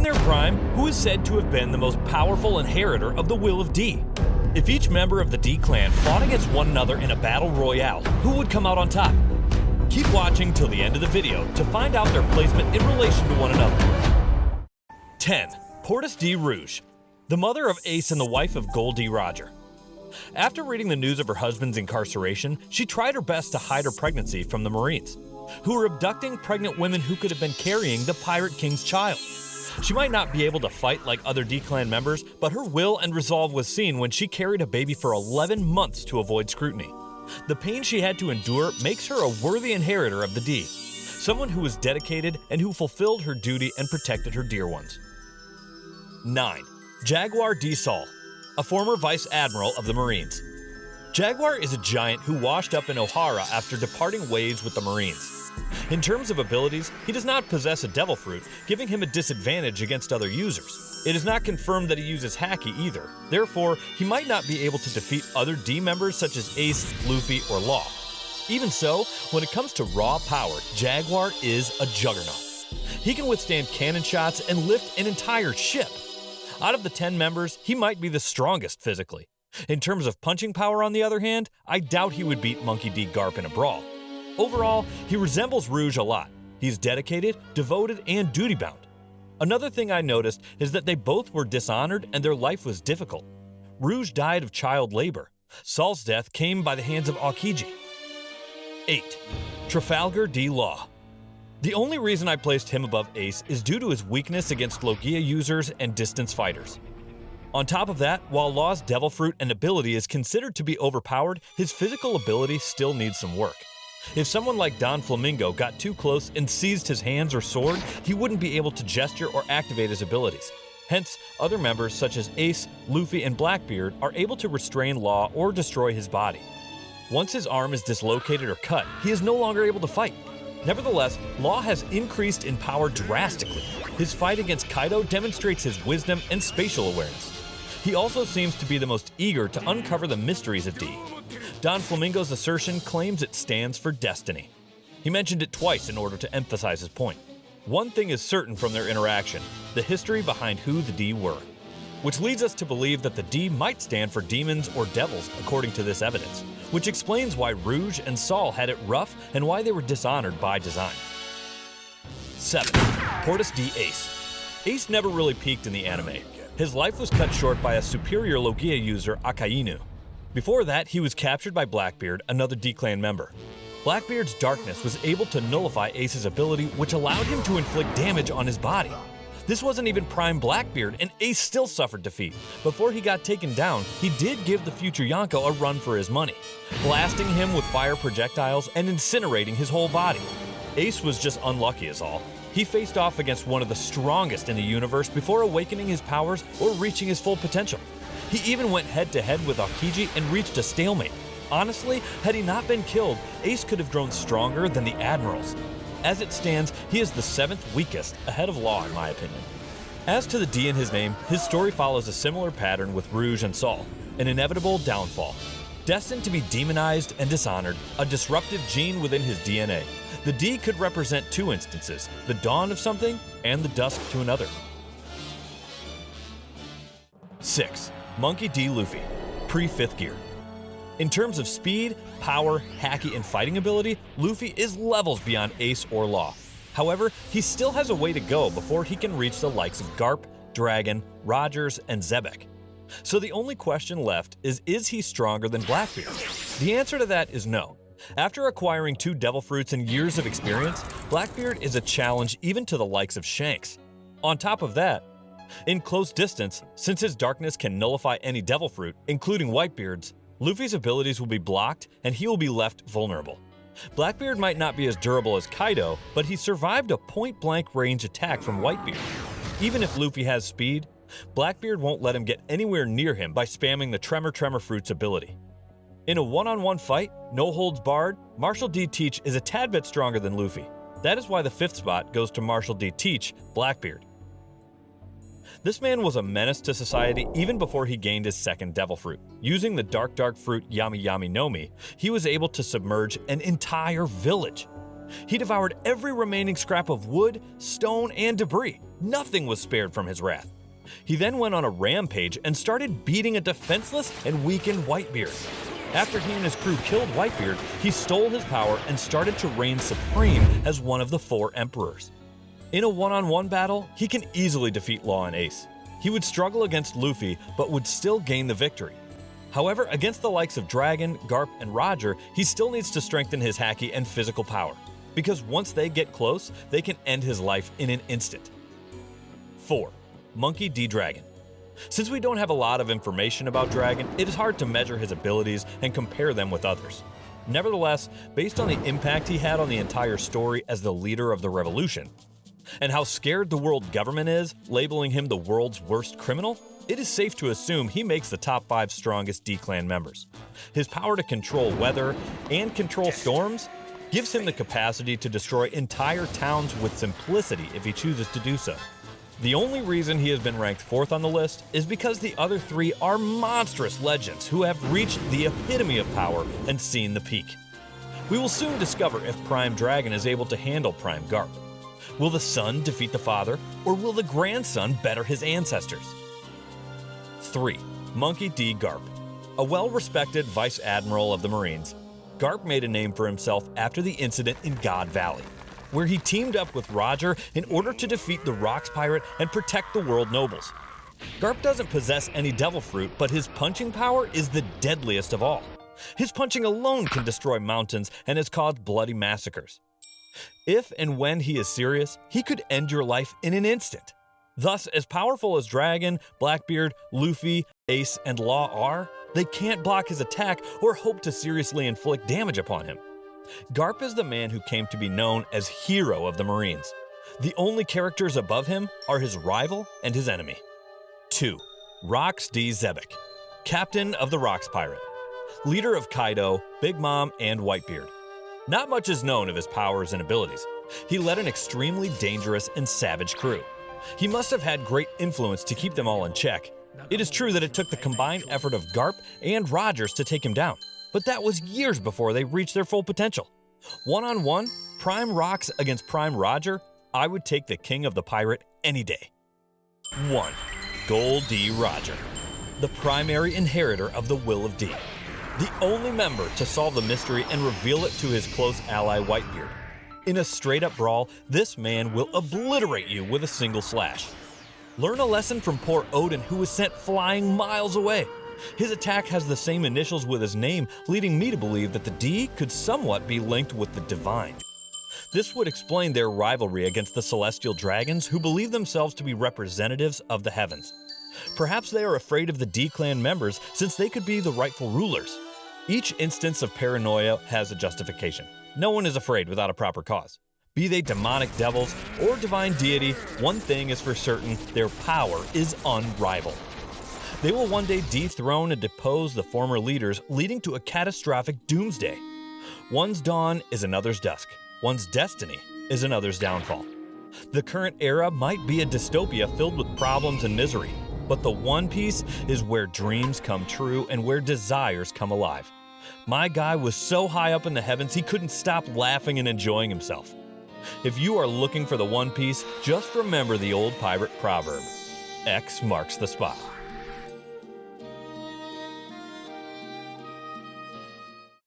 their prime, who is said to have been the most powerful inheritor of the Will of D? If each member of the D clan fought against one another in a battle royale, who would come out on top? Keep watching till the end of the video to find out their placement in relation to one another. 10. Portis D Rouge, the mother of Ace and the wife of Gold D Roger. After reading the news of her husband's incarceration, she tried her best to hide her pregnancy from the Marines, who were abducting pregnant women who could have been carrying the Pirate King's child. She might not be able to fight like other D-Clan members, but her will and resolve was seen when she carried a baby for 11 months to avoid scrutiny. The pain she had to endure makes her a worthy inheritor of the D, someone who was dedicated and who fulfilled her duty and protected her dear ones. 9. Jaguar Diesel, a former Vice Admiral of the Marines. Jaguar is a giant who washed up in O'Hara after departing ways with the Marines. In terms of abilities, he does not possess a Devil Fruit, giving him a disadvantage against other users. It is not confirmed that he uses Haki either, therefore he might not be able to defeat other D members such as Ace, Luffy, or Law. Even so, when it comes to raw power, Jaguar is a juggernaut. He can withstand cannon shots and lift an entire ship. Out of the 10 members, he might be the strongest physically. In terms of punching power, on the other hand, I doubt he would beat Monkey D. GARP in a brawl. Overall, he resembles Rouge a lot. He's dedicated, devoted, and duty-bound. Another thing I noticed is that they both were dishonored and their life was difficult. Rouge died of child labor. Saul's death came by the hands of Aokiji. 8. Trafalgar D. Law. The only reason I placed him above Ace is due to his weakness against Logia users and distance fighters. On top of that, while Law's Devil Fruit and ability is considered to be overpowered, his physical ability still needs some work. If someone like Don Flamingo got too close and seized his hands or sword, he wouldn't be able to gesture or activate his abilities. Hence, other members such as Ace, Luffy, and Blackbeard are able to restrain Law or destroy his body. Once his arm is dislocated or cut, he is no longer able to fight. Nevertheless, Law has increased in power drastically. His fight against Kaido demonstrates his wisdom and spatial awareness. He also seems to be the most eager to uncover the mysteries of D. Don Flamingo's assertion claims it stands for destiny. He mentioned it twice in order to emphasize his point. One thing is certain from their interaction: the history behind who the D were. Which leads us to believe that the D might stand for demons or devils according to this evidence, which explains why Rouge and Saul had it rough and why they were dishonored by design. 7. Portis D Ace. Ace never really peaked in the anime. His life was cut short by a superior Logia user, Akainu. Before that, he was captured by Blackbeard, another D-Clan member. Blackbeard's darkness was able to nullify Ace's ability, which allowed him to inflict damage on his body. This wasn't even prime Blackbeard, and Ace still suffered defeat. Before he got taken down, he did give the future Yonko a run for his money, blasting him with fire projectiles and incinerating his whole body. Ace was just unlucky is all. He faced off against one of the strongest in the universe before awakening his powers or reaching his full potential. He even went head-to-head with Aokiji and reached a stalemate. Honestly, had he not been killed, Ace could have grown stronger than the Admirals. As it stands, he is the 7th weakest, ahead of Law in my opinion. As to the D in his name, his story follows a similar pattern with Rouge and Saul, an inevitable downfall. Destined to be demonized and dishonored, a disruptive gene within his DNA, the D could represent two instances: the dawn of something and the dusk to another. 6. Monkey D. Luffy, pre-5th gear. In terms of speed, power, haki, and fighting ability, Luffy is levels beyond Ace or Law. However, he still has a way to go before he can reach the likes of GARP, Dragon, Rogers, and ZEBIC. So the only question left is he stronger than Blackbeard? The answer to that is no. After acquiring 2 Devil Fruits and years of experience, Blackbeard is a challenge even to the likes of Shanks. On top of that, in close distance, since his darkness can nullify any Devil Fruit, including Whitebeard's, Luffy's abilities will be blocked and he will be left vulnerable. Blackbeard might not be as durable as Kaido, but he survived a point-blank range attack from Whitebeard. Even if Luffy has speed, Blackbeard won't let him get anywhere near him by spamming the Tremor Fruit's ability. In a one-on-one fight, no holds barred, Marshall D. Teach is a tad bit stronger than Luffy. That is why the 5th spot goes to Marshall D. Teach, Blackbeard. This man was a menace to society even before he gained his 2nd Devil Fruit. Using the Dark Fruit Yami Yami no Mi, he was able to submerge an entire village. He devoured every remaining scrap of wood, stone, and debris. Nothing was spared from his wrath. He then went on a rampage and started beating a defenseless and weakened Whitebeard. After he and his crew killed Whitebeard, he stole his power and started to reign supreme as one of the 4 emperors. In a one-on-one battle, he can easily defeat Law and Ace. He would struggle against Luffy, but would still gain the victory. However, against the likes of Dragon, Garp, and Roger, he still needs to strengthen his haki and physical power, because once they get close, they can end his life in an instant. 4. Monkey D. Dragon. Since we don't have a lot of information about Dragon, it is hard to measure his abilities and compare them with others. Nevertheless, based on the impact he had on the entire story as the leader of the revolution, and how scared the world government is, labeling him the world's worst criminal, it is safe to assume he makes the top 5 strongest D-Clan members. His power to control weather and control storms gives him the capacity to destroy entire towns with simplicity if he chooses to do so. The only reason he has been ranked 4th on the list is because the other 3 are monstrous legends who have reached the epitome of power and seen the peak. We will soon discover if Prime Dragon is able to handle Prime Garp. Will the son defeat the father, or will the grandson better his ancestors? 3. Monkey D. Garp. A well-respected Vice Admiral of the Marines, Garp made a name for himself after the incident in God Valley, where he teamed up with Roger in order to defeat the Rocks Pirate and protect the world nobles. Garp doesn't possess any devil fruit, but his punching power is the deadliest of all. His punching alone can destroy mountains and has caused bloody massacres. If and when he is serious, he could end your life in an instant. Thus, as powerful as Dragon, Blackbeard, Luffy, Ace, and Law are, they can't block his attack or hope to seriously inflict damage upon him. Garp is the man who came to be known as Hero of the Marines. The only characters above him are his rival and his enemy. 2. Rocks D. ZEBIC. Captain of the Rocks Pirate. Leader of Kaido, Big Mom, and Whitebeard. Not much is known of his powers and abilities. He led an extremely dangerous and savage crew. He must have had great influence to keep them all in check. It is true that it took the combined effort of Garp and Rogers to take him down, but that was years before they reached their full potential. One-on-one, Prime Rocks against Prime Roger, I would take the King of the Pirate any day. 1. Gold D. Roger. The primary inheritor of the Will of D. The only member to solve the mystery and reveal it to his close ally Whitebeard. In a straight-up brawl, this man will obliterate you with a single slash. Learn a lesson from poor Odin, who was sent flying miles away. His attack has the same initials with his name, leading me to believe that the D could somewhat be linked with the Divine. This would explain their rivalry against the Celestial Dragons, who believe themselves to be representatives of the heavens. Perhaps they are afraid of the D-Clan members since they could be the rightful rulers. Each instance of paranoia has a justification. No one is afraid without a proper cause. Be they demonic devils or divine deity, one thing is for certain, their power is unrivaled. They will one day dethrone and depose the former leaders, leading to a catastrophic doomsday. One's dawn is another's dusk. One's destiny is another's downfall. The current era might be a dystopia filled with problems and misery, but the One Piece is where dreams come true and where desires come alive. My guy was so high up in the heavens he couldn't stop laughing and enjoying himself. If you are looking for the One Piece, just remember the old pirate proverb, X marks the spot.